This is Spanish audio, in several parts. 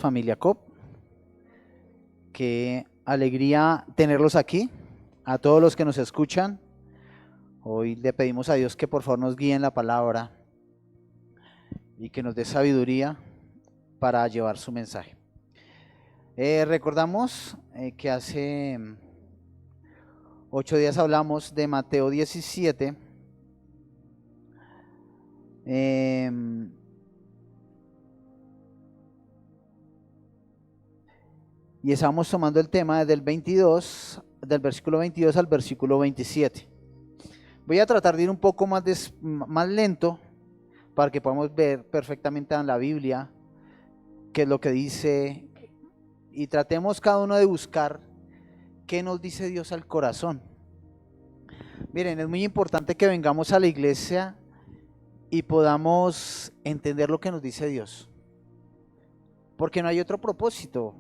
Familia COP, qué alegría tenerlos aquí, a todos los que nos escuchan. Hoy le pedimos a Dios que por favor nos guíe en la palabra y que nos dé sabiduría para llevar su mensaje. Recordamos que hace 8 días hablamos de Mateo 17. Y estábamos tomando el tema del versículo 22 al versículo 27. Voy a tratar de ir un poco más lento para que podamos ver perfectamente en la Biblia qué es lo que dice y tratemos cada uno de buscar qué nos dice Dios al corazón. Miren, es muy importante que vengamos a la iglesia y podamos entender lo que nos dice Dios, porque no hay otro propósito.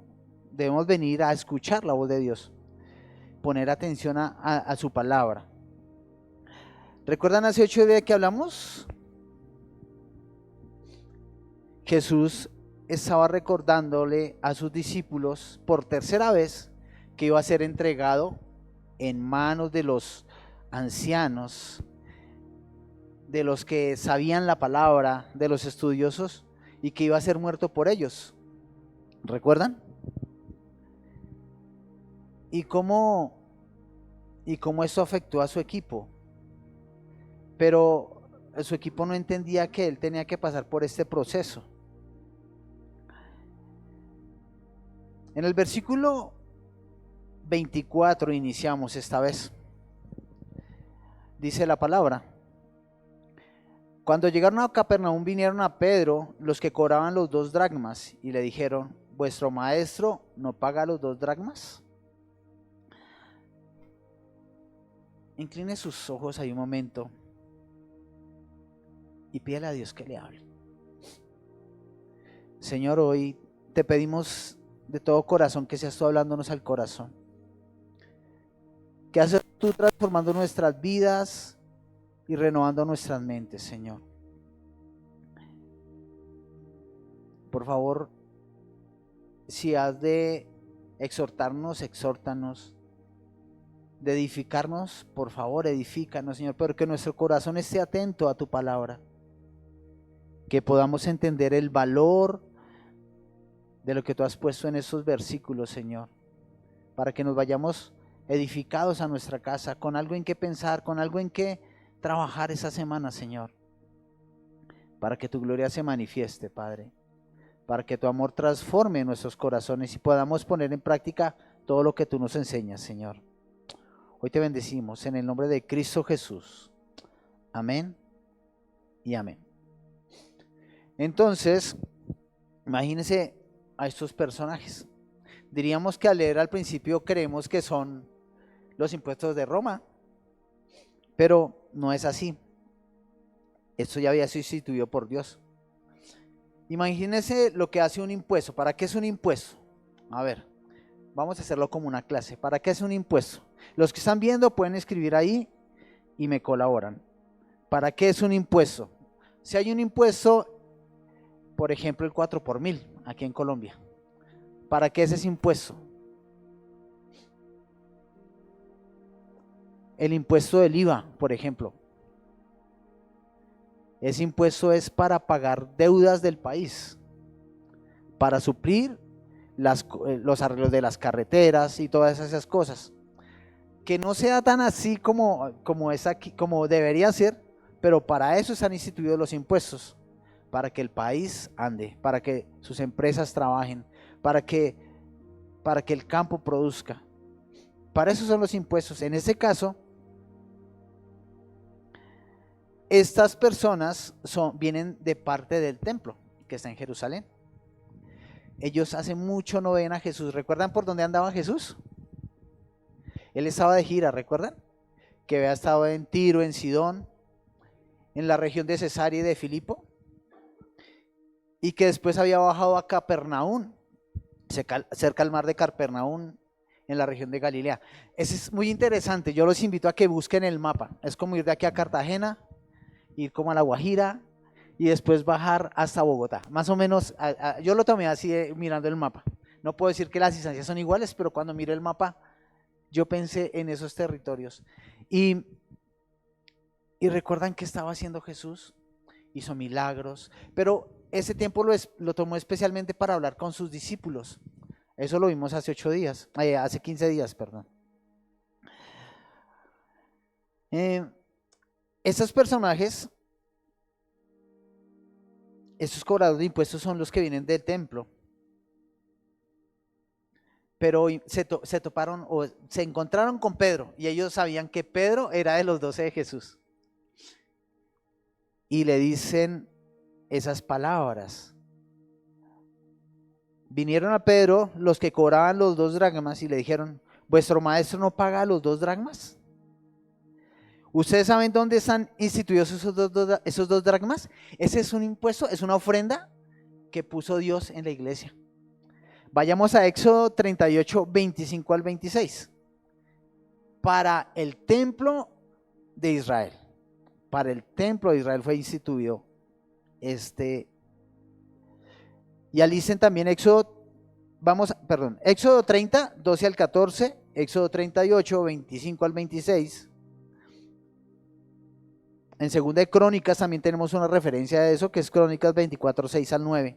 Debemos venir a escuchar la voz de Dios, poner atención a su palabra. ¿Recuerdan hace 8 días que hablamos? Jesús estaba recordándole a sus discípulos por tercera vez que iba a ser entregado en manos de los ancianos, de los que sabían la palabra, de los estudiosos, y que iba a ser muerto por ellos. ¿Recuerdan? Y cómo esto afectó a su equipo. Pero su equipo no entendía que él tenía que pasar por este proceso. En el versículo 24 iniciamos esta vez. Dice la palabra: cuando llegaron a Capernaum, vinieron a Pedro los que cobraban los 2 dracmas y le dijeron: ¿vuestro maestro no paga los 2 dracmas? Incline sus ojos ahí un momento y pídele a Dios que le hable. Señor, hoy te pedimos de todo corazón que seas tú hablándonos al corazón. Que haces tú transformando nuestras vidas y renovando nuestras mentes, Señor. Por favor, si has de exhortarnos, exhórtanos. De edificarnos, por favor, edifícanos, Señor, pero que nuestro corazón esté atento a tu palabra, que podamos entender el valor de lo que tú has puesto en esos versículos, Señor, para que nos vayamos edificados a nuestra casa, con algo en que pensar, con algo en que trabajar esa semana, Señor, para que tu gloria se manifieste, Padre, para que tu amor transforme nuestros corazones y podamos poner en práctica todo lo que tú nos enseñas, Señor. Hoy te bendecimos en el nombre de Cristo Jesús. Amén y amén. Entonces, imagínense a estos personajes. Diríamos que al leer al principio creemos que son los impuestos de Roma, pero no es así. Esto ya había sido instituido por Dios. Imagínense lo que hace un impuesto. ¿Para qué es un impuesto? A ver, vamos a hacerlo como una clase. ¿Para qué es un impuesto? Los que están viendo pueden escribir ahí y me colaboran. ¿Para qué es un impuesto? Si hay un impuesto, por ejemplo, el 4x1000 aquí en Colombia, ¿para qué es ese impuesto? El impuesto del IVA, por ejemplo. Ese impuesto es para pagar deudas del país, para suplir los arreglos de las carreteras y todas esas cosas. Que no sea tan así como es aquí, como debería ser, pero para eso están instituidos los impuestos, para que el país ande, para que sus empresas trabajen, para que el campo produzca. Para eso son los impuestos. En este caso, estas personas vienen de parte del templo que está en Jerusalén. Ellos hace mucho no ven a Jesús. ¿Recuerdan por dónde andaba Jesús? Él estaba de gira, ¿recuerdan? Que había estado en Tiro, en Sidón, en la región de Cesarea y de Filipo, y que después había bajado a Capernaum, cerca al mar de Capernaum, en la región de Galilea. Eso es muy interesante. Yo los invito a que busquen el mapa. Es como ir de aquí a Cartagena, ir como a La Guajira, y después bajar hasta Bogotá. Más o menos, yo lo tomé así mirando el mapa. No puedo decir que las distancias son iguales, pero cuando miré el mapa, yo pensé en esos territorios. Y recuerdan que estaba haciendo Jesús, hizo milagros, pero ese tiempo lo tomó especialmente para hablar con sus discípulos. Eso lo vimos hace 15 días, perdón. Estos personajes, estos cobradores de impuestos son los que vienen del templo. Pero se toparon o se encontraron con Pedro y ellos sabían que Pedro era de los 12 de Jesús. Y le dicen esas palabras. Vinieron a Pedro los que cobraban los 2 dracmas y le dijeron: ¿vuestro maestro no paga los 2 dracmas? ¿Ustedes saben dónde están instituidos esos dos dracmas? Ese es un impuesto, es una ofrenda que puso Dios en la iglesia. Vayamos a Éxodo 38, 25 al 26. Para el templo de Israel. Para el templo de Israel fue instituido y alicen también Éxodo 30, 12 al 14, Éxodo 38, 25 al 26. En Segunda de Crónicas también tenemos una referencia de eso, que es Crónicas 24, 6 al 9,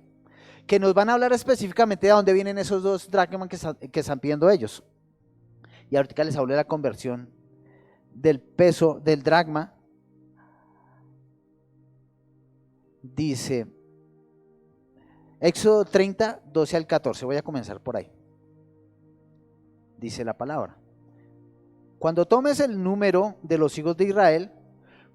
que nos van a hablar específicamente de dónde vienen esos 2 dracmas que están pidiendo ellos. Y ahorita les hablo de la conversión del peso del dracma. Dice Éxodo 30, 12 al 14, voy a comenzar por ahí. Dice la palabra: cuando tomes el número de los hijos de Israel,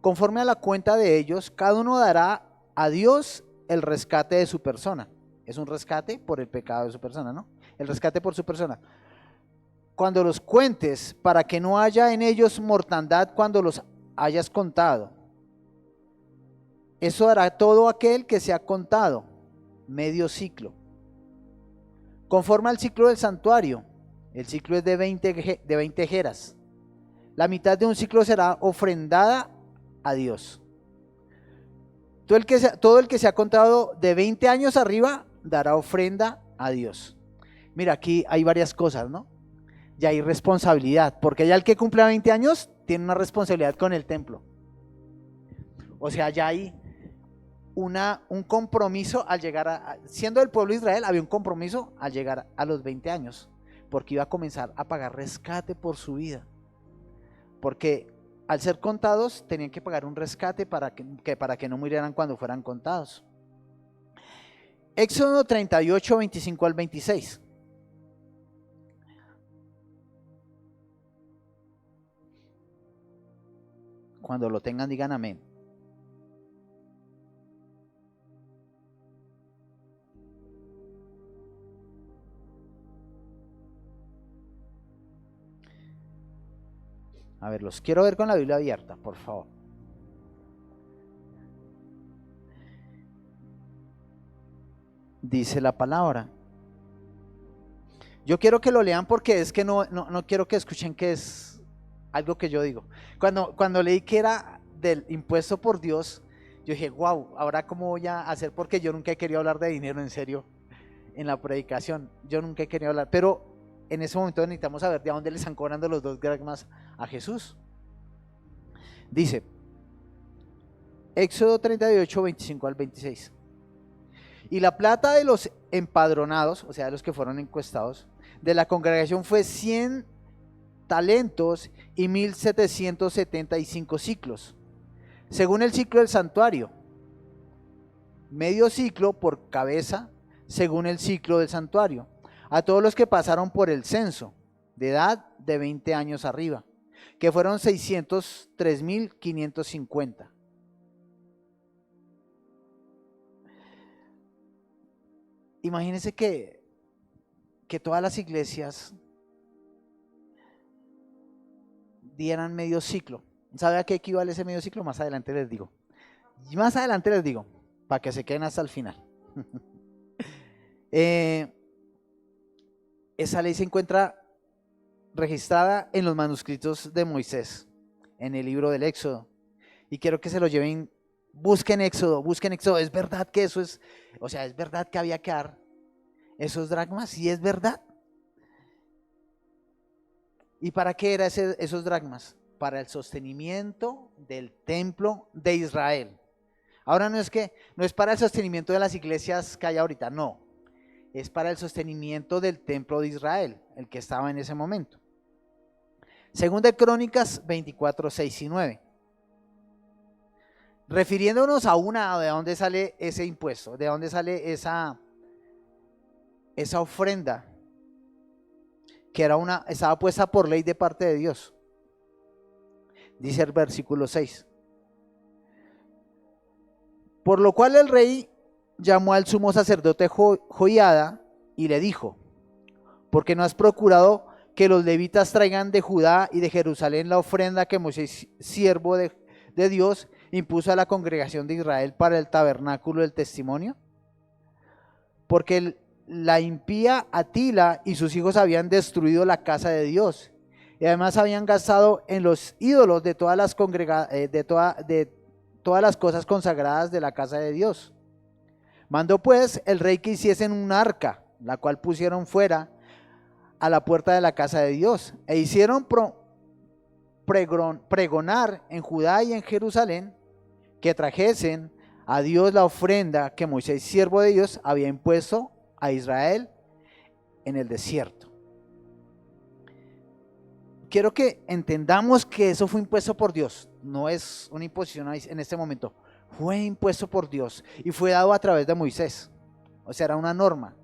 conforme a la cuenta de ellos, cada uno dará a Dios el rescate de su persona. Es un rescate por el pecado de su persona, ¿no? El rescate por su persona. Cuando los cuentes, para que no haya en ellos mortandad cuando los hayas contado. Eso hará todo aquel que se ha contado, medio ciclo. Conforme al ciclo del santuario, el ciclo es de 20 jeras. La mitad de un ciclo será ofrendada a Dios. Todo el que se ha contado de 20 años arriba dará ofrenda a Dios. Mira, aquí hay varias cosas, ¿no? Ya hay responsabilidad, porque ya el que cumple 20 años tiene una responsabilidad con el templo. O sea, ya hay un compromiso al llegar siendo del pueblo de Israel, había un compromiso al llegar a los 20 años, porque iba a comenzar a pagar rescate por su vida. Porque al ser contados tenían que pagar un rescate para que no murieran cuando fueran contados. Éxodo 38, 25 al 26. Cuando lo tengan, digan amén. A ver, los quiero ver con la Biblia abierta, por favor. Dice la palabra. Yo quiero que lo lean porque es que no quiero que escuchen que es algo que yo digo. Cuando leí que era del impuesto por Dios, yo dije, wow, ahora cómo voy a hacer, porque yo nunca he querido hablar de dinero en serio en la predicación. Yo nunca he querido hablar, pero en ese momento necesitamos saber de dónde le están cobrando los 2 dracmas a Jesús. Dice Éxodo 38, 25 al 26. Y la plata de los empadronados, o sea, de los que fueron encuestados, de la congregación fue 100 talentos y 1775 ciclos, según el ciclo del santuario. Medio ciclo por cabeza, según el ciclo del santuario, a todos los que pasaron por el censo, de edad de 20 años arriba, que fueron 603,550. Imagínense que todas las iglesias dieran medio ciclo. ¿Sabe a qué equivale ese medio ciclo? Más adelante les digo. Para que se queden hasta el final. Esa ley se encuentra registrada en los manuscritos de Moisés, en el libro del Éxodo. Y quiero que se lo lleven Busquen Éxodo, busquen Éxodo. ¿Es verdad que eso es, o sea, es verdad que había que dar esos dracmas? Sí, es verdad. ¿Y para qué eran esos dracmas? Para el sostenimiento del templo de Israel. Ahora no es para el sostenimiento de las iglesias que hay ahorita, no. Es para el sostenimiento del templo de Israel, el que estaba en ese momento. Segunda de Crónicas 24, 6 y 9. Refiriéndonos a de dónde sale ese impuesto, de dónde sale esa ofrenda, que estaba puesta por ley de parte de Dios. Dice el versículo 6. Por lo cual el rey llamó al sumo sacerdote Joiada y le dijo: ¿por qué no has procurado que los levitas traigan de Judá y de Jerusalén la ofrenda que Moisés, siervo de Dios, impuso a la congregación de Israel para el tabernáculo del testimonio? Porque la impía Atila y sus hijos habían destruido la casa de Dios y además habían gastado en los ídolos de todas las todas las cosas consagradas de la casa de Dios. Mandó pues el rey que hiciesen un arca, la cual pusieron fuera a la puerta de la casa de Dios, e hicieron pregonar en Judá y en Jerusalén que trajesen a Dios la ofrenda que Moisés, siervo de Dios, había impuesto a Israel en el desierto. Quiero que entendamos que eso fue impuesto por Dios, no es una imposición en este momento, fue impuesto por Dios y fue dado a través de Moisés, o sea, era una norma.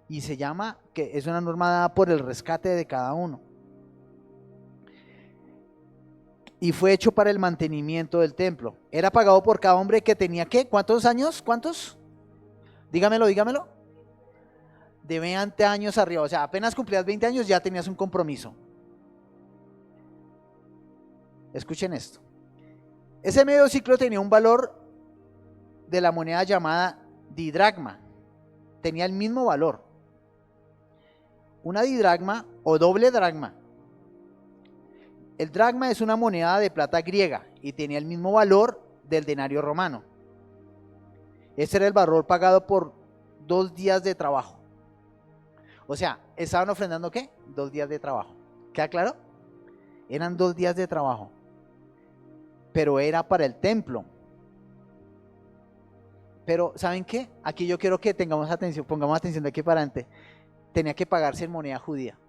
Y se llama, que es una norma dada por el rescate de cada uno. Y fue hecho para el mantenimiento del templo. Era pagado por cada hombre que tenía, ¿qué? ¿Cuántos años? ¿Cuántos? Dígamelo. De 20 años arriba. O sea, apenas cumplías 20 años ya tenías un compromiso. Escuchen esto. Ese medio ciclo tenía un valor de la moneda llamada didracma. Tenía el mismo valor. Una didracma o doble dracma. El dracma es una moneda de plata griega y tenía el mismo valor del denario romano. Ese era el valor pagado por 2 días de trabajo. O sea, estaban ofrendando ¿qué? 2 días de trabajo. ¿Queda claro? Eran 2 días de trabajo. Pero era para el templo. Pero ¿saben qué? Aquí yo quiero que pongamos atención de aquí para adelante. Tenía que pagarse en moneda judía.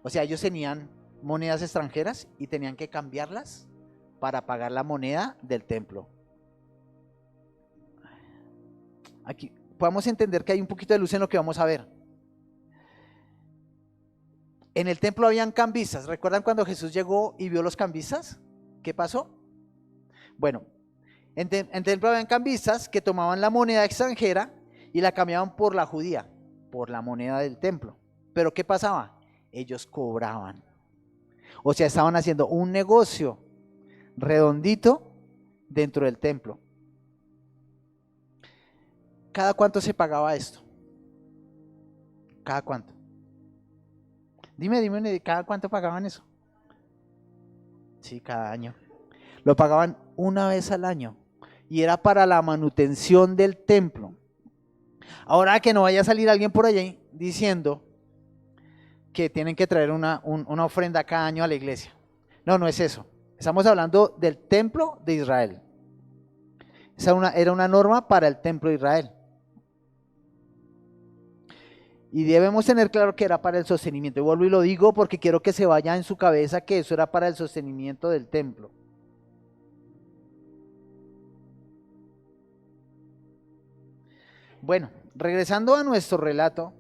O sea, ellos tenían monedas extranjeras y tenían que cambiarlas para pagar la moneda del templo. Aquí podemos entender que hay un poquito de luz en lo que vamos a ver. En el templo habían cambistas. ¿Recuerdan cuando Jesús llegó y vio los cambistas? ¿Qué pasó? Bueno, en el templo habían cambistas que tomaban la moneda extranjera y la cambiaban por la judía, por la moneda del templo. Pero ¿qué pasaba? Ellos cobraban. O sea, estaban haciendo un negocio redondito dentro del templo. ¿Cada cuánto se pagaba esto? ¿Cada cuánto? Dime, ¿cada cuánto pagaban eso? Sí, cada año. Lo pagaban una vez al año y era para la manutención del templo. Ahora que no vaya a salir alguien por allí diciendo que tienen que traer una ofrenda cada año a la iglesia. No, no es eso. Estamos hablando del templo de Israel. Esa era una norma para el templo de Israel. Y debemos tener claro que era para el sostenimiento. Y vuelvo y lo digo porque quiero que se vaya en su cabeza que eso era para el sostenimiento del templo. Bueno, regresando a nuestro relato,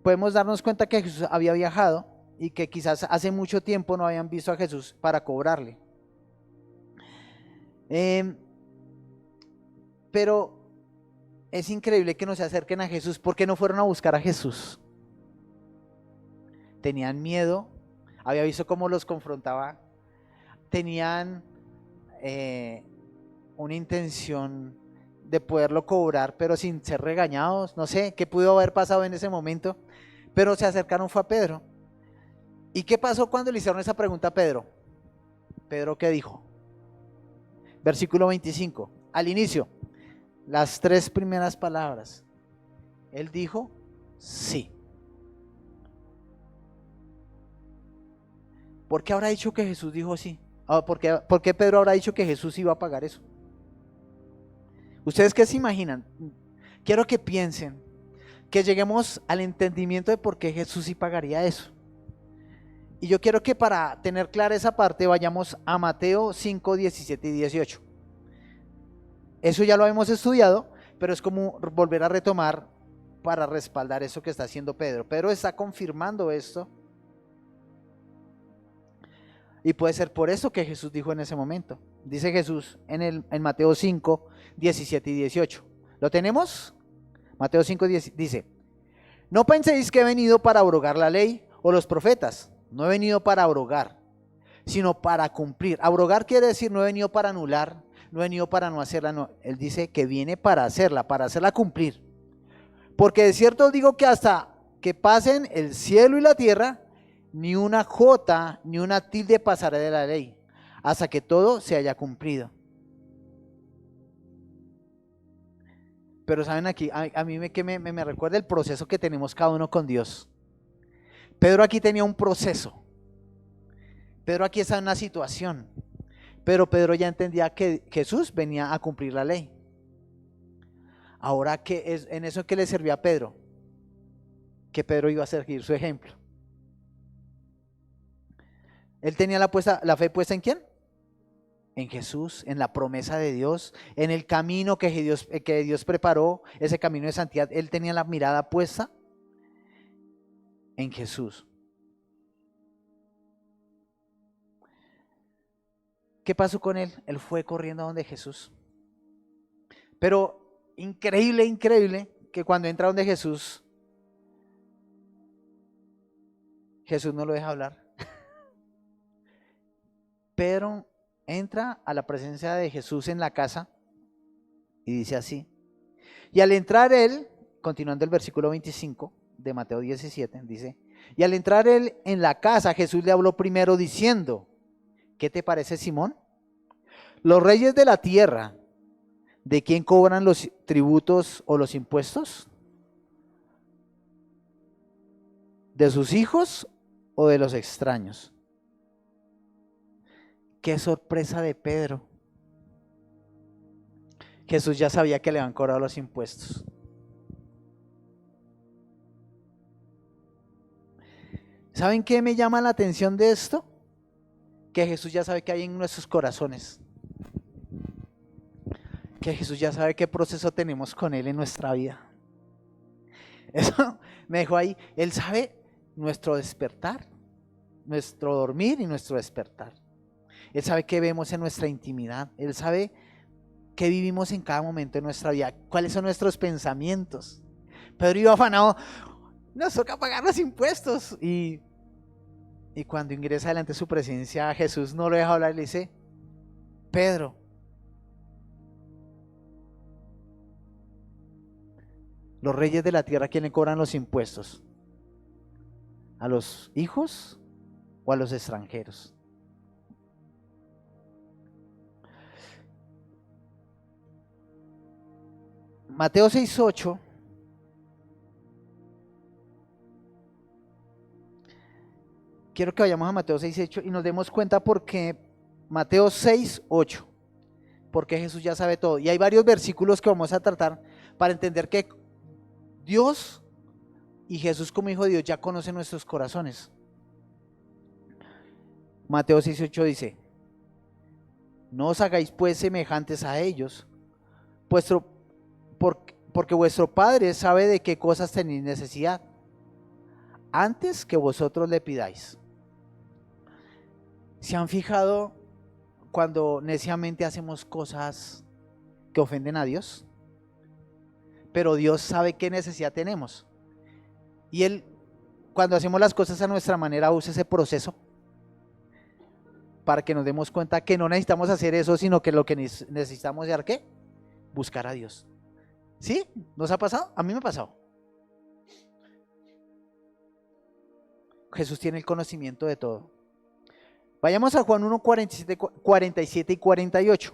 podemos darnos cuenta que Jesús había viajado y que quizás hace mucho tiempo no habían visto a Jesús para cobrarle. Pero es increíble que no se acerquen a Jesús. ¿Por qué no fueron a buscar a Jesús? Tenían miedo, había visto cómo los confrontaba, tenían una intención de poderlo cobrar, pero sin ser regañados. No sé qué pudo haber pasado en ese momento, pero se acercaron fue a Pedro. ¿Y qué pasó cuando le hicieron esa pregunta a Pedro? ¿Pedro qué dijo? Versículo 25. Al inicio, las 3 primeras palabras. Él dijo, sí. ¿Por qué habrá dicho que Jesús dijo sí? ¿Por qué Pedro habrá dicho que Jesús iba a pagar eso? ¿Ustedes qué se imaginan? Quiero que piensen, que lleguemos al entendimiento de por qué Jesús sí pagaría eso. Y yo quiero que para tener clara esa parte vayamos a Mateo 5, 17 y 18. Eso ya lo hemos estudiado, pero es como volver a retomar para respaldar eso que está haciendo Pedro. Pedro está confirmando esto. Y puede ser por eso que Jesús dijo en ese momento. Dice Jesús en Mateo 5, 17 y 18. ¿Lo tenemos? Mateo 5, 10 dice: no penséis que he venido para abrogar la ley o los profetas. No he venido para abrogar, sino para cumplir. Abrogar quiere decir no he venido para anular, no he venido para no hacerla. No. Él dice que viene para hacerla cumplir. Porque de cierto os digo que hasta que pasen el cielo y la tierra, ni una jota ni una tilde pasará de la ley, hasta que todo se haya cumplido. Pero saben, aquí a mí me recuerda el proceso que tenemos cada uno con Dios. Pedro aquí tenía un proceso. Pedro aquí está en una situación. Pero Pedro ya entendía que Jesús venía a cumplir la ley. Ahora, en eso que le servía a Pedro, que Pedro iba a seguir su ejemplo. Él tenía la fe puesta ¿en quién? En Jesús, en la promesa de Dios, en el camino que Dios preparó, ese camino de santidad. Él tenía la mirada puesta en Jesús. ¿Qué pasó con él? Él fue corriendo a donde Jesús. Pero increíble que cuando entra donde Jesús, Jesús no lo deja hablar. Pedro entra a la presencia de Jesús en la casa y dice así. Y al entrar él, continuando el versículo 25 de Mateo 17, dice: y al entrar él en la casa, Jesús le habló primero diciendo: ¿qué te parece, Simón? Los reyes de la tierra, ¿de quién cobran los tributos o los impuestos? ¿De sus hijos o de los extraños? Qué sorpresa de Pedro. Jesús ya sabía que le habían cobrado los impuestos. ¿Saben qué me llama la atención de esto? Que Jesús ya sabe qué hay en nuestros corazones. Que Jesús ya sabe qué proceso tenemos con Él en nuestra vida. Eso me dejó ahí. Él sabe nuestro despertar, nuestro dormir y nuestro despertar. Él sabe qué vemos en nuestra intimidad. Él sabe qué vivimos en cada momento de nuestra vida. Cuáles son nuestros pensamientos. Pedro iba afanado. Nos toca pagar los impuestos. Y cuando ingresa delante de su presencia, Jesús no lo deja hablar y le dice: Pedro, los reyes de la tierra, ¿a quién le cobran los impuestos? ¿A los hijos o a los extranjeros? Mateo 6:8 quiero que vayamos a Mateo 6:8 y nos demos cuenta por qué Mateo 6:8, porque Jesús ya sabe todo. Y hay varios versículos que vamos a tratar para entender que Dios y Jesús como Hijo de Dios ya conocen nuestros corazones. Mateo 6:8 dice: no os hagáis pues semejantes a ellos, porque vuestro Padre sabe de qué cosas tenéis necesidad, antes que vosotros le pidáis. ¿Se han fijado cuando neciamente hacemos cosas que ofenden a Dios? Pero Dios sabe qué necesidad tenemos. Y Él, cuando hacemos las cosas a nuestra manera, usa ese proceso para que nos demos cuenta que no necesitamos hacer eso, sino que lo que necesitamos es ¿qué? Buscar a Dios. ¿Sí? ¿Nos ha pasado? A mí me ha pasado. Jesús tiene el conocimiento de todo. Vayamos a Juan 1, 47 y 48.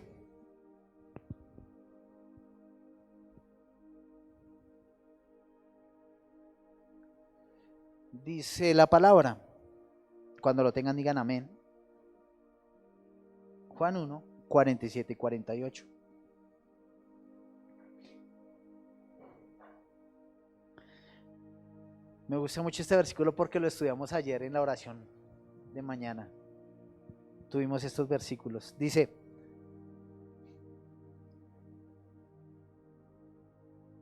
Dice la palabra. Cuando lo tengan, digan amén. Juan 1, 47 y 48. Me gusta mucho este versículo porque lo estudiamos ayer en la oración de mañana. Tuvimos estos versículos. Dice: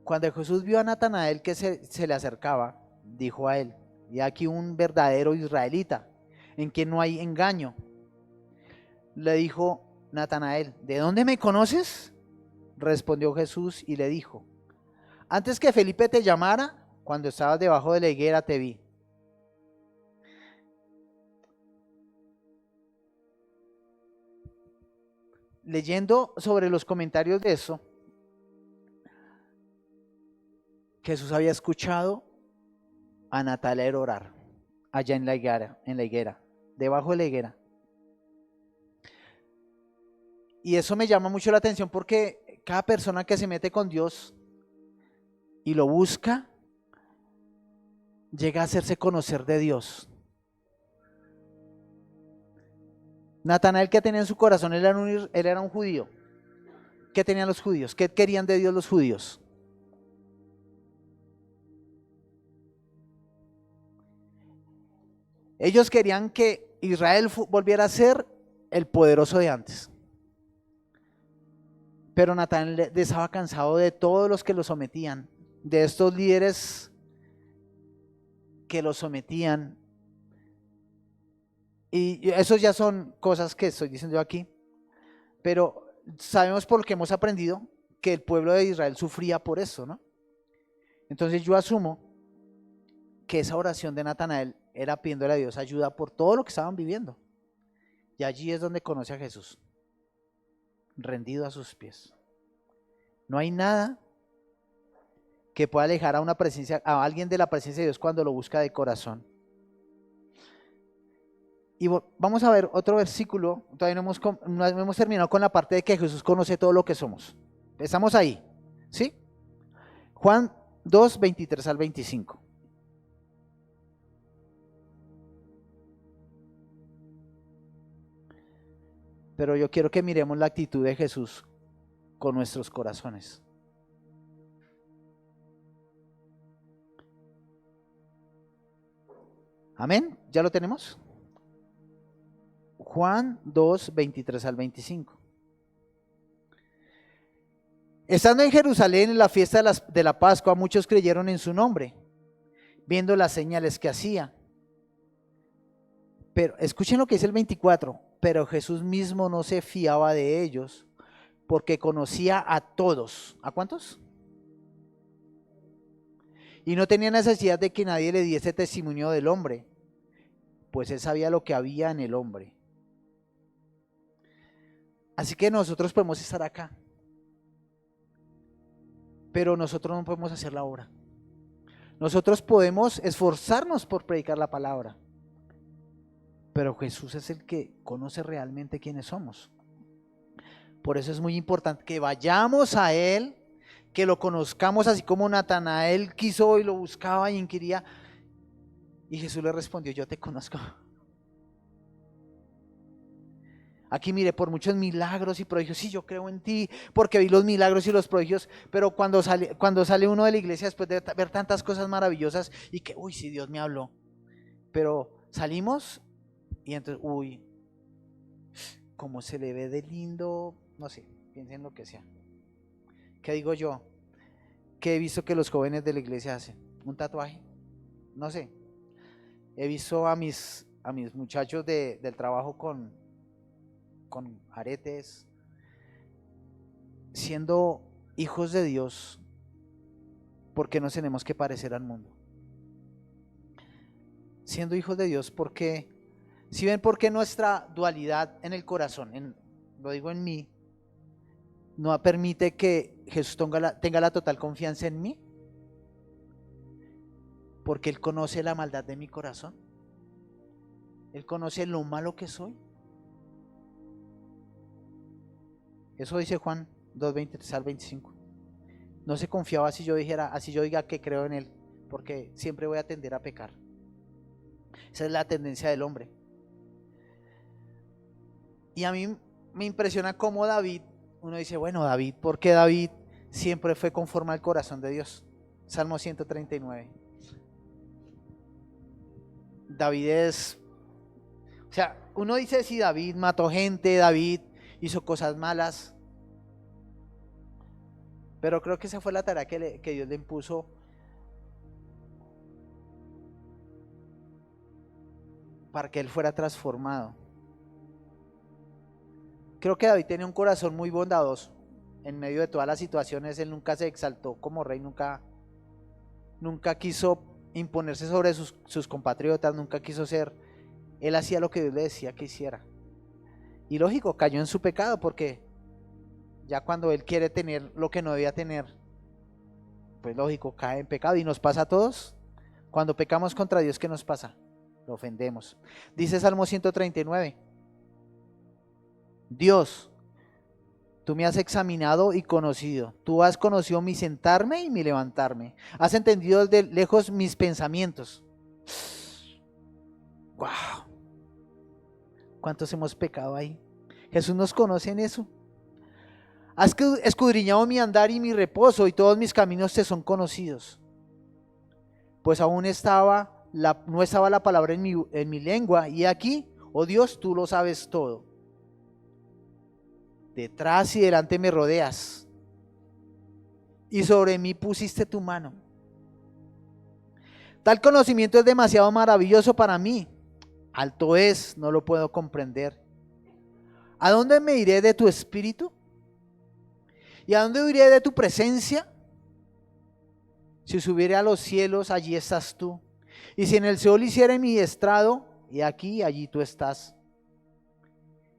cuando Jesús vio a Natanael que se le acercaba, dijo a él: y aquí un verdadero israelita, en quien no hay engaño. Le dijo Natanael: ¿de dónde me conoces? Respondió Jesús y le dijo: antes que Felipe te llamara, cuando estabas debajo de la higuera te vi. Leyendo sobre los comentarios de eso, Jesús había escuchado a Natanael orar allá en la higuera, debajo de la higuera. Y eso me llama mucho la atención porque cada persona que se mete con Dios y lo busca, llega a hacerse conocer de Dios. Natanael, ¿qué tenía en su corazón? Él era un judío. ¿Qué tenían los judíos? ¿Qué querían de Dios los judíos? Ellos querían que Israel volviera a ser el poderoso de antes. Pero Natanael estaba cansado de todos los que lo sometían, de estos líderes que lo sometían. Y eso ya son cosas que estoy diciendo yo aquí. Pero sabemos por lo que hemos aprendido que el pueblo de Israel sufría por eso, ¿no? Entonces yo asumo que esa oración de Natanael era pidiéndole a Dios ayuda por todo lo que estaban viviendo. Y allí es donde conoce a Jesús, rendido a sus pies. No hay nada que pueda alejar a alguien de la presencia de Dios cuando lo busca de corazón. Y vamos a ver otro versículo. Todavía no hemos terminado con la parte de que Jesús conoce todo lo que somos. Estamos ahí, ¿sí? Juan 2, 23 al 25. Pero yo quiero que miremos la actitud de Jesús con nuestros corazones. Amén, ¿ya lo tenemos? Juan 2, 23 al 25. Estando en Jerusalén en la fiesta de la Pascua, muchos creyeron en su nombre, viendo las señales que hacía. Pero escuchen lo que dice el 24. Pero Jesús mismo no se fiaba de ellos, porque conocía a todos. ¿A cuántos? Y no tenía necesidad de que nadie le diese testimonio del hombre, pues él sabía lo que había en el hombre. Así que nosotros podemos estar acá, pero nosotros no podemos hacer la obra. Nosotros podemos esforzarnos por predicar la palabra, pero Jesús es el que conoce realmente quiénes somos. Por eso es muy importante que vayamos a Él, que lo conozcamos, así como Natanael quiso y lo buscaba y inquiría. Y Jesús le respondió: yo te conozco. Aquí mire, por muchos milagros y prodigios, sí, yo creo en ti, porque vi los milagros y los prodigios, pero cuando sale uno de la iglesia después de ver tantas cosas maravillosas y que, uy, sí, Dios me habló. Pero salimos y entonces, uy, cómo se le ve de lindo, no sé, piensen lo que sea. ¿Qué digo yo? ¿Qué he visto que los jóvenes de la iglesia hacen? ¿Un tatuaje? No sé. He visto a mis muchachos del trabajo con aretes, siendo hijos de Dios, porque nos tenemos que parecer al mundo. Siendo hijos de Dios, porque si ven por qué nuestra dualidad en el corazón, lo digo en mí, no permite que Jesús tenga la total confianza en mí, porque Él conoce la maldad de mi corazón, Él conoce lo malo que soy. Eso dice Juan 2, 23 al 25. No se confiaba así yo diga que creo en Él, porque siempre voy a tender a pecar. Esa es la tendencia del hombre. Y a mí me impresiona cómo David, uno dice, bueno, David, ¿por qué David siempre fue conforme al corazón de Dios? Salmo 139. David es, o sea, uno dice si David mató gente, David hizo cosas malas, pero creo que esa fue la tarea que Dios le impuso para que él fuera transformado. Creo que David tenía un corazón muy bondadoso. En medio de todas las situaciones, él nunca se exaltó como rey, nunca quiso imponerse sobre sus compatriotas, nunca quiso ser. Él hacía lo que Dios le decía que hiciera. Y lógico, cayó en su pecado, porque ya cuando él quiere tener lo que no debía tener, pues lógico, cae en pecado. Y nos pasa a todos. Cuando pecamos contra Dios, ¿qué nos pasa? Lo ofendemos. Dice Salmo 139. Dios, tú me has examinado y conocido. Tú has conocido mi sentarme y mi levantarme. Has entendido de lejos mis pensamientos. ¡Wow! ¿Cuántos hemos pecado ahí? Jesús nos conoce en eso. Has escudriñado mi andar y mi reposo, y todos mis caminos te son conocidos. Pues aún no estaba la palabra en mi lengua, y aquí, oh Dios, tú lo sabes todo. Detrás y delante me rodeas, y sobre mí pusiste tu mano. Tal conocimiento es demasiado maravilloso para mí. Alto es, no lo puedo comprender. ¿A dónde me iré de tu espíritu? ¿Y a dónde iré de tu presencia? Si subiere a los cielos, allí estás tú. Y si en el Seol hiciere mi estrado, y aquí, allí tú estás.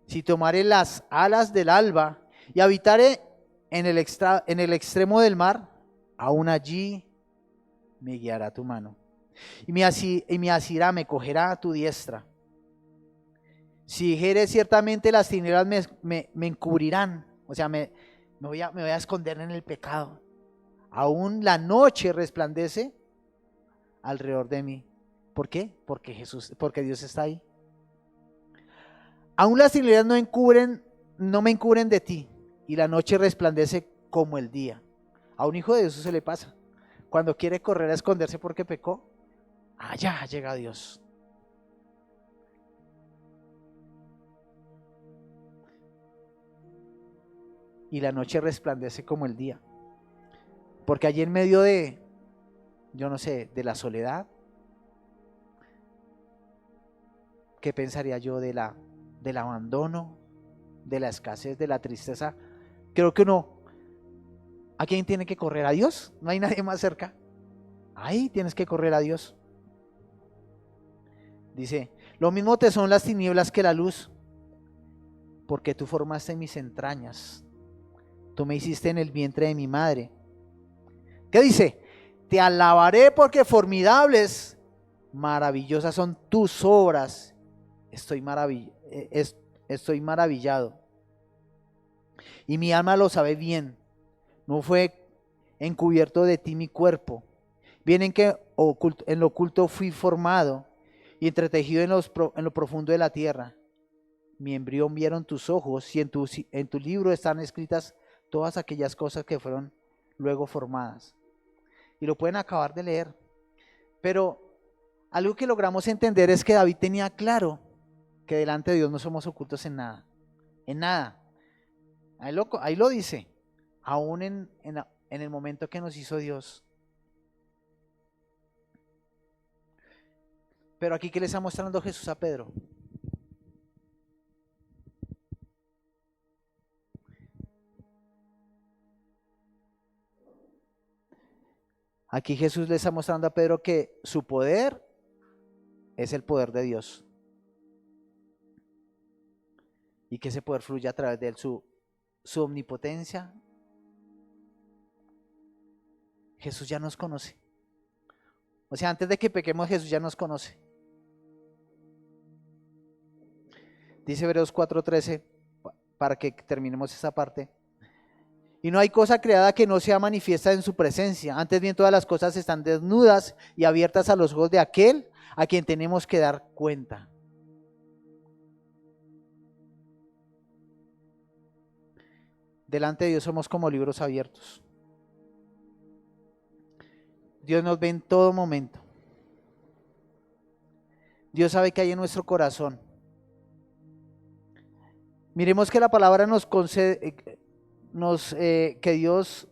Si tomaré las alas del alba y habitare en el extremo del mar, aún allí me guiará tu mano. Y me asirá, me cogerá a tu diestra. Si dijere ciertamente las tinieblas me encubrirán, o sea, me voy a esconder en el pecado. Aún la noche resplandece alrededor de mí. ¿Por qué? Porque Dios está ahí. Aún las tinieblas no me encubren de ti, y la noche resplandece como el día. A un hijo de Dios se le pasa. Cuando quiere correr a esconderse porque pecó, allá llega Dios. Y la noche resplandece como el día. Porque allí en medio de, yo no sé, de la soledad, ¿qué pensaría yo del abandono, de la escasez, de la tristeza? Creo que no. ¿A quién tiene que correr? ¿A Dios? No hay nadie más cerca. Ahí tienes que correr a Dios. Dice, lo mismo te son las tinieblas que la luz, porque tú formaste mis entrañas. Tú me hiciste en el vientre de mi madre. ¿Qué dice? Te alabaré porque formidables, maravillosas son tus obras. Estoy maravillado. Y mi alma lo sabe bien. No fue encubierto de ti mi cuerpo. Bien en lo oculto fui formado y entretejido en lo profundo de la tierra. Mi embrión vieron tus ojos, y en tu libro están escritas todas aquellas cosas que fueron luego formadas. Y lo pueden acabar de leer. Pero algo que logramos entender es que David tenía claro que delante de Dios no somos ocultos en nada. En nada. Ahí lo dice. Aún en el momento que nos hizo Dios. Pero aquí, ¿qué le está mostrando Jesús a Pedro? Aquí Jesús le está mostrando a Pedro que su poder es el poder de Dios. Y que ese poder fluye a través de él, su omnipotencia. Jesús ya nos conoce. O sea, antes de que pequemos, Jesús ya nos conoce. Dice Hebreos 4:13, para que terminemos esta parte. Y no hay cosa creada que no sea manifiesta en su presencia. Antes bien, todas las cosas están desnudas y abiertas a los ojos de aquel a quien tenemos que dar cuenta. Delante de Dios somos como libros abiertos. Dios nos ve en todo momento. Dios sabe qué hay en nuestro corazón. Miremos que la palabra nos concede, que Dios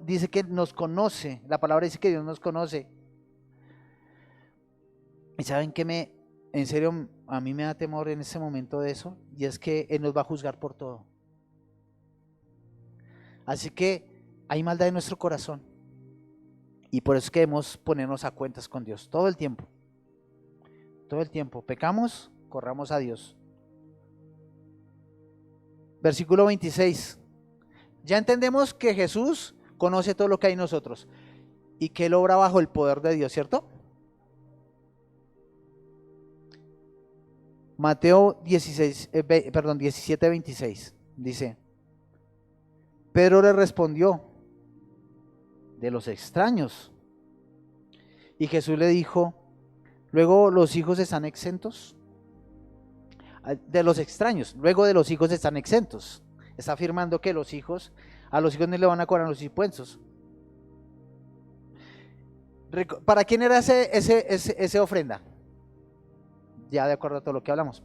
dice que nos conoce. La palabra dice que Dios nos conoce. Y saben que en serio, a mí me da temor en este momento de eso, y es que Él nos va a juzgar por todo. Así que hay maldad en nuestro corazón, y por eso queremos ponernos a cuentas con Dios todo el tiempo. Todo el tiempo pecamos, corramos a Dios. Versículo 26. Ya entendemos que Jesús conoce todo lo que hay en nosotros y que Él obra bajo el poder de Dios, ¿cierto? Mateo 17, 26 dice: Pedro le respondió: de los extraños. Y Jesús le dijo: luego los hijos están exentos. De los extraños, luego de los hijos están exentos. Está afirmando que a los hijos no le van a cobrar los impuestos. ¿Para quién era ese ofrenda? Ya de acuerdo a todo lo que hablamos.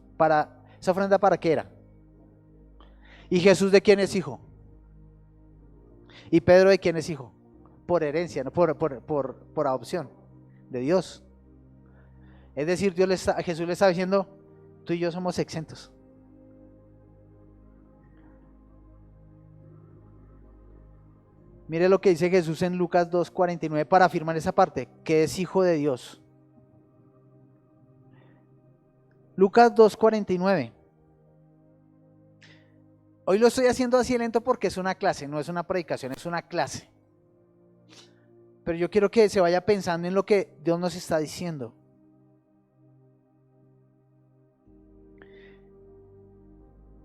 ¿Esa ofrenda para qué era? ¿Y Jesús de quién es hijo? ¿Y Pedro de quién es hijo? Por herencia, no por adopción de Dios. Es decir, Jesús le está diciendo: tú y yo somos exentos. Mire lo que dice Jesús en Lucas 2:49 para afirmar esa parte, que es hijo de Dios. Lucas 2:49. Hoy lo estoy haciendo así lento porque es una clase, no es una predicación, es una clase. Pero yo quiero que se vaya pensando en lo que Dios nos está diciendo.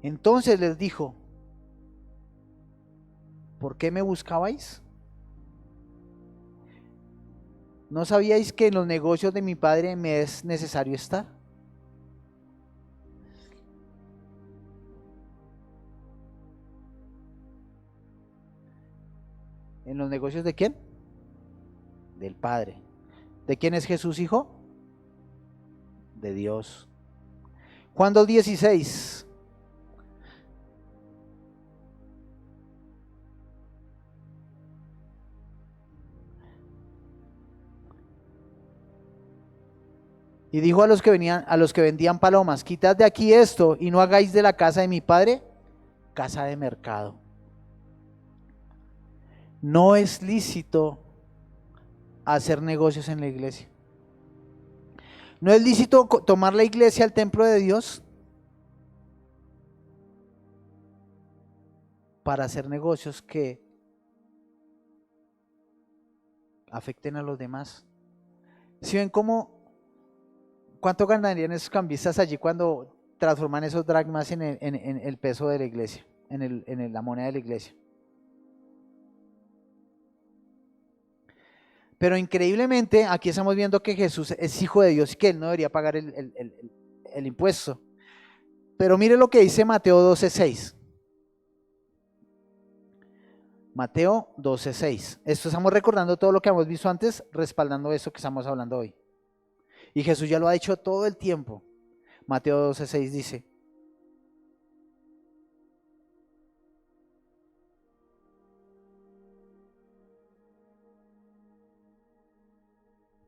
Entonces les dijo: ¿por qué me buscabais? ¿No sabíais que en los negocios de mi Padre me es necesario estar? ¿En los negocios de quién? Del Padre. ¿De quién es Jesús, hijo? De Dios. Juan 2:16. Y dijo a los que vendían palomas: quitad de aquí esto y no hagáis de la casa de mi Padre casa de mercado. No es lícito hacer negocios en la iglesia. No es lícito tomar la iglesia al templo de Dios para hacer negocios que afecten a los demás. ¿Sí ven cuánto ganarían esos cambistas allí cuando transforman esos dracmas en el peso de la iglesia, en la moneda de la iglesia? Pero increíblemente aquí estamos viendo que Jesús es hijo de Dios y que Él no debería pagar el impuesto. Pero mire lo que dice Mateo 12:6. Mateo 12:6. Esto estamos recordando todo lo que hemos visto antes, respaldando eso que estamos hablando hoy. Y Jesús ya lo ha dicho todo el tiempo. Mateo 12:6 dice: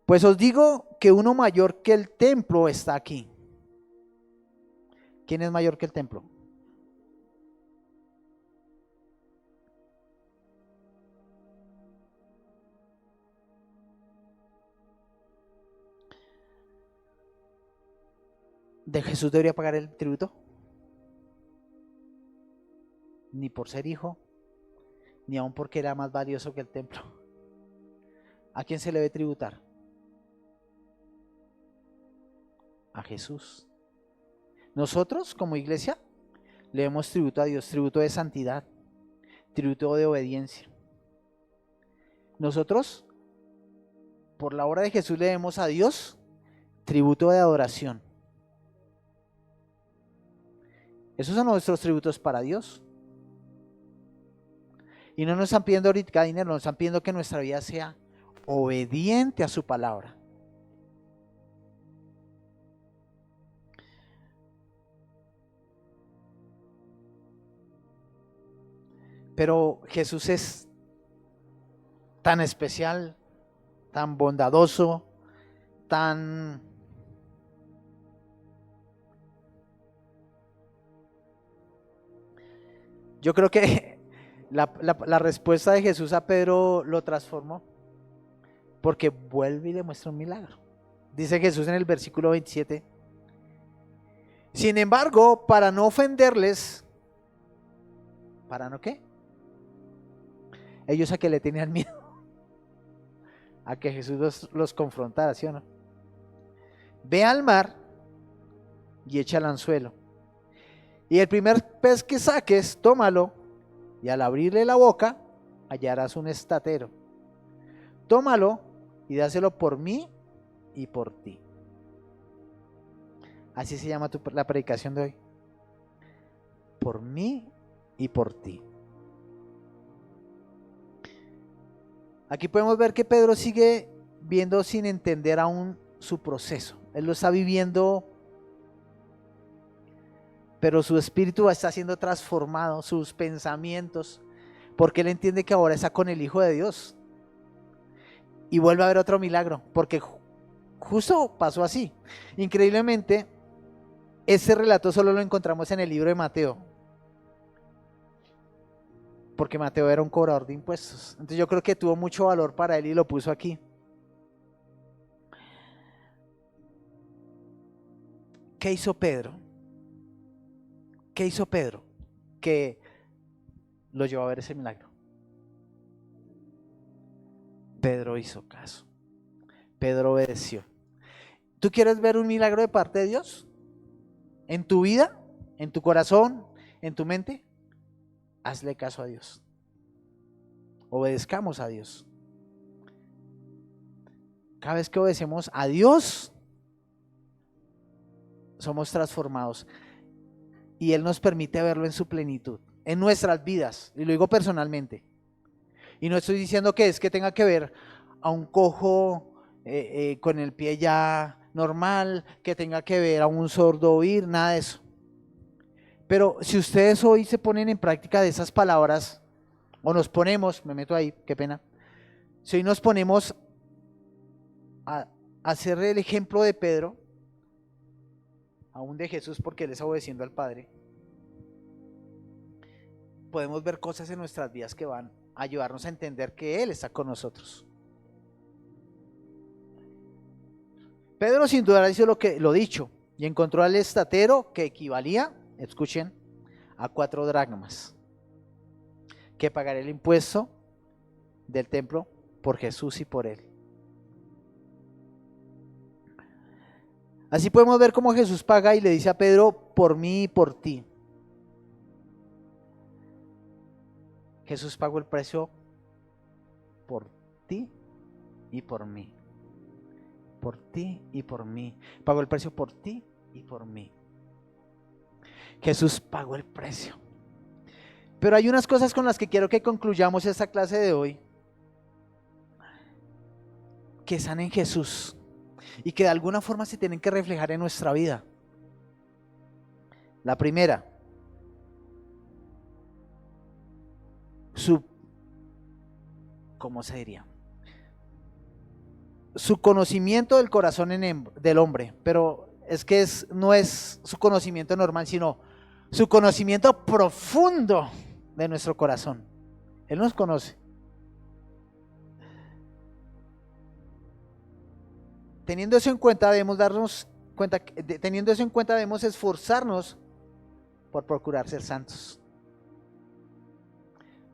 pues os digo que uno mayor que el templo está aquí. ¿Quién es mayor que el templo? ¿De Jesús debería pagar el tributo? Ni por ser hijo, ni aun porque era más valioso que el templo. ¿A quién se le debe tributar? A Jesús. Nosotros como iglesia le demos tributo a Dios, tributo de santidad, tributo de obediencia. Nosotros, por la obra de Jesús, le demos a Dios tributo de adoración. Esos son nuestros tributos para Dios. Y no nos están pidiendo ahorita dinero, nos están pidiendo que nuestra vida sea obediente a su palabra. Pero Jesús es tan especial, tan bondadoso, tan... Yo creo que la respuesta de Jesús a Pedro lo transformó, porque vuelve y le muestra un milagro. Dice Jesús en el versículo 27. Sin embargo, para no ofenderles, ¿para no qué? Ellos a que le tenían miedo, a que Jesús los confrontara, ¿sí o no? Ve al mar y echa el anzuelo. Y el primer pez que saques, tómalo, y al abrirle la boca, hallarás un estatero. Tómalo y dáselo por mí y por ti. Así se llama la predicación de hoy. Por mí y por ti. Aquí podemos ver que Pedro sigue viendo sin entender aún su proceso. Él lo está viviendo, pero su espíritu está siendo transformado, sus pensamientos, porque él entiende que ahora está con el Hijo de Dios. Y vuelve a haber otro milagro, porque justo pasó así. Increíblemente, ese relato solo lo encontramos en el libro de Mateo, porque Mateo era un cobrador de impuestos. Entonces yo creo que tuvo mucho valor para él y lo puso aquí. ¿Qué hizo Pedro? ¿Qué hizo Pedro? Que lo llevó a ver ese milagro. Pedro hizo caso. Pedro obedeció. ¿Tú quieres ver un milagro de parte de Dios? ¿En tu vida? ¿En tu corazón? ¿En tu mente? Hazle caso a Dios. Obedezcamos a Dios. Cada vez que obedecemos a Dios, somos transformados. Y Él nos permite verlo en su plenitud, en nuestras vidas. Y lo digo personalmente. Y no estoy diciendo que es que tenga que ver a un cojo con el pie ya normal, que tenga que ver a un sordo oír, nada de eso. Pero si ustedes hoy se ponen en práctica de esas palabras, o nos ponemos, me meto ahí, qué pena, si hoy nos ponemos a hacer el ejemplo de Pedro, aún de Jesús, porque Él está obedeciendo al Padre, podemos ver cosas en nuestras vidas que van a ayudarnos a entender que Él está con nosotros. Pedro sin duda hizo lo dicho y encontró al estatero que equivalía, escuchen, a 4 dracmas, que pagaría el impuesto del templo por Jesús y por Él. Así podemos ver cómo Jesús paga y le dice a Pedro, por mí y por ti. Jesús pagó el precio por ti y por mí. Por ti y por mí. Pagó el precio por ti y por mí. Jesús pagó el precio. Pero hay unas cosas con las que quiero que concluyamos esta clase de hoy, que están en Jesús y que de alguna forma se tienen que reflejar en nuestra vida. La primera, ¿cómo se diría? Su conocimiento del corazón del hombre, pero es que no es su conocimiento normal, sino su conocimiento profundo de nuestro corazón. Él nos conoce. Teniendo eso en cuenta, debemos esforzarnos por procurar ser santos.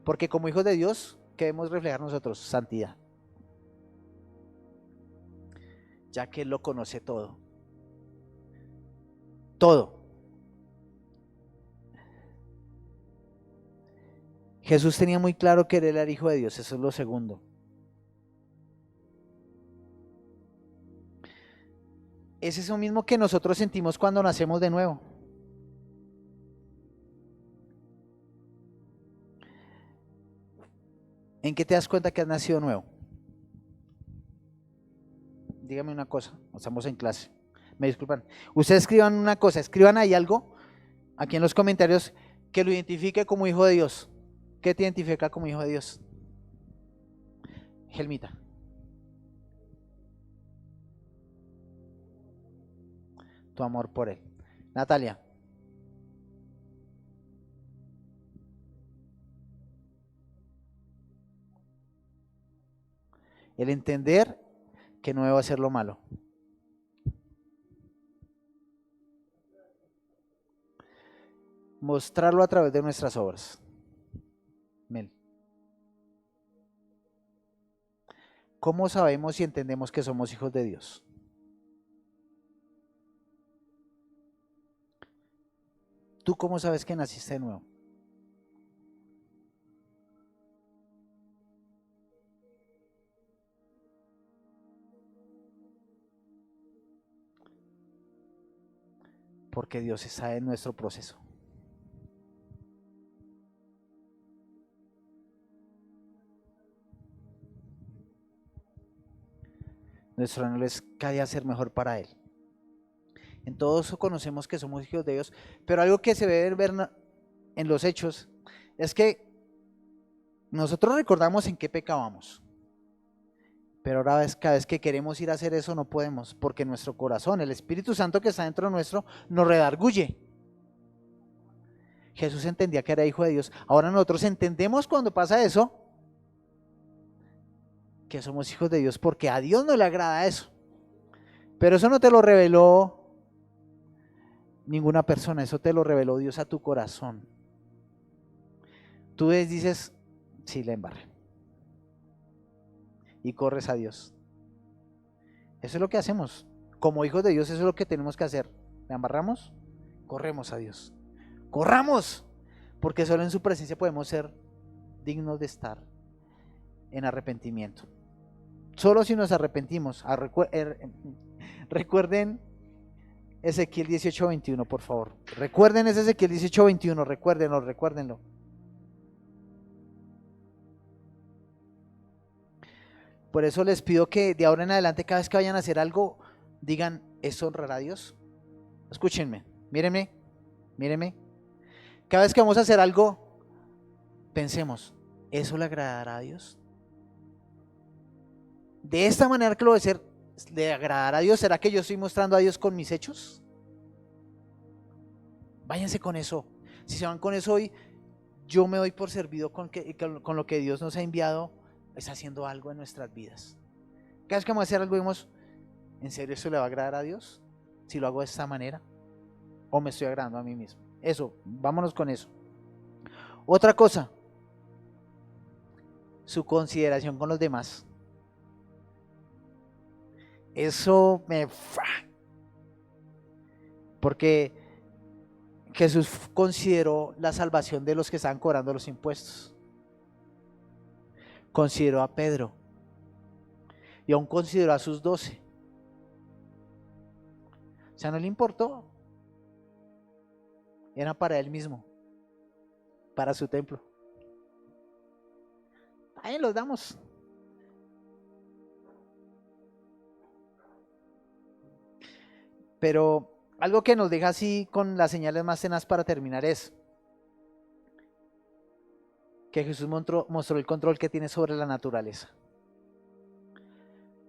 Porque como hijos de Dios, ¿qué debemos reflejar nosotros? Santidad. Ya que Él lo conoce todo. Todo. Jesús tenía muy claro que Él era el Hijo de Dios, eso es lo segundo. es eso mismo que nosotros sentimos cuando nacemos de nuevo. ¿En qué te das cuenta que has nacido nuevo? Dígame una cosa, estamos en clase. Me disculpan. Ustedes escriban una cosa, escriban ahí algo, aquí en los comentarios, que lo identifique como hijo de Dios. ¿Qué te identifica como hijo de Dios? Helmita. Tu amor por Él. Natalia. El entender que no debo hacer lo malo. Mostrarlo a través de nuestras obras. Mel. ¿Cómo sabemos y entendemos que somos hijos de Dios? ¿Tú cómo sabes que naciste de nuevo? Porque Dios está en nuestro proceso. Nuestro anhelo es cada día ser mejor para Él. En todo eso conocemos que somos hijos de Dios, pero algo que se debe ver en los hechos es que nosotros recordamos en qué pecábamos, pero ahora cada vez que queremos ir a hacer eso no podemos, porque nuestro corazón, el Espíritu Santo que está dentro nuestro, nos redarguye. Jesús entendía que era hijo de Dios. Ahora nosotros entendemos cuando pasa eso, que somos hijos de Dios, porque a Dios no le agrada eso. Pero eso no te lo reveló ninguna persona, eso te lo reveló Dios a tu corazón. Tú dices, sí, la embarré. Y corres a Dios. Eso es lo que hacemos. Como hijos de Dios, eso es lo que tenemos que hacer. ¿La embarramos? Corremos a Dios. ¡Corramos! Porque solo en su presencia podemos ser dignos de estar en arrepentimiento. Solo si nos arrepentimos. Recuerden Ezequiel 18:21, por favor. Recuerden ese Ezequiel 18:21, recuérdenlo. Por eso les pido que de ahora en adelante, cada vez que vayan a hacer algo, digan, ¿eso honrará a Dios? Escúchenme, mírenme. Cada vez que vamos a hacer algo, pensemos, ¿eso le agradará a Dios? De esta manera que lo voy a hacer, ¿le agradará a Dios? ¿Será que yo estoy mostrando a Dios con mis hechos? Váyanse con eso. Si se van con eso hoy, yo me doy por servido con lo que Dios nos ha enviado, es haciendo algo en nuestras vidas. Cada vez que vamos a hacer algo, vemos, ¿en serio eso le va a agradar a Dios? Si lo hago de esta manera, ¿o me estoy agradando a mí mismo? Eso, vámonos con eso. Otra cosa, su consideración con los demás. Eso me... Porque Jesús consideró la salvación de los que estaban cobrando los impuestos. Consideró a Pedro. Y aún consideró a sus 12. O sea, no le importó. Era para él mismo. Para su templo. Ahí los damos. Pero algo que nos deja así con las señales más tenaz para terminar es que Jesús mostró el control que tiene sobre la naturaleza.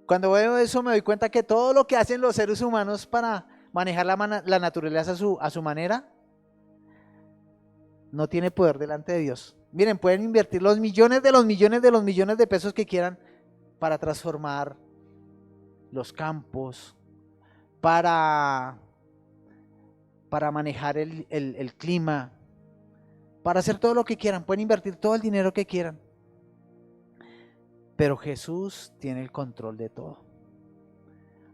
Cuando veo eso me doy cuenta que todo lo que hacen los seres humanos para manejar la naturaleza a su manera no tiene poder delante de Dios. Miren, pueden invertir los millones de pesos que quieran para transformar los campos, para manejar el clima, para hacer todo lo que quieran, pueden invertir todo el dinero que quieran. Pero Jesús tiene el control de todo.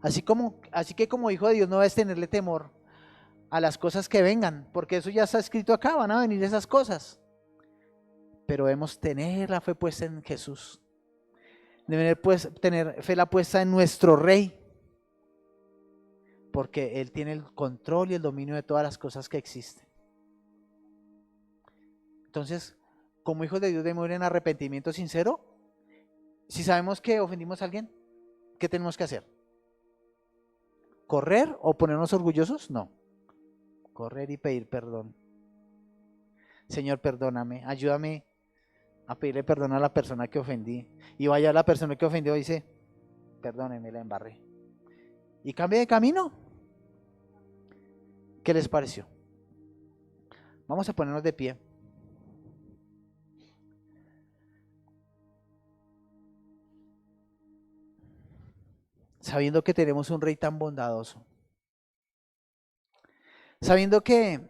Así que como hijo de Dios no debes tenerle temor a las cosas que vengan, porque eso ya está escrito acá, van a venir esas cosas. Pero debemos tener la fe puesta en Jesús. Debemos tener fe la puesta en nuestro Rey. porque Él tiene el control y el dominio de todas las cosas que existen. Entonces, como hijos de Dios debemos ir en arrepentimiento sincero. Si sabemos que ofendimos a alguien, ¿qué tenemos que hacer? ¿Correr o ponernos orgullosos? No. Correr y pedir perdón. Señor, perdóname, ayúdame a pedirle perdón a la persona que ofendí. Y vaya a la persona que ofendió y dice, perdóneme, la embarré. Y cambie de camino. ¿Qué les pareció? Vamos a ponernos de pie. Sabiendo que tenemos un rey tan bondadoso. Sabiendo que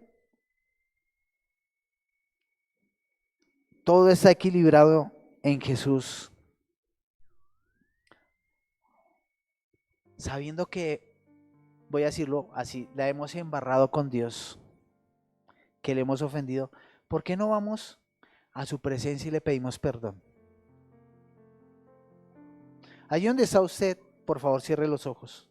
todo está equilibrado en Jesús. Sabiendo que, voy a decirlo así, la hemos embarrado con Dios, que le hemos ofendido, ¿por qué no vamos a su presencia y le pedimos perdón? Allí donde está usted, por favor, cierre los ojos.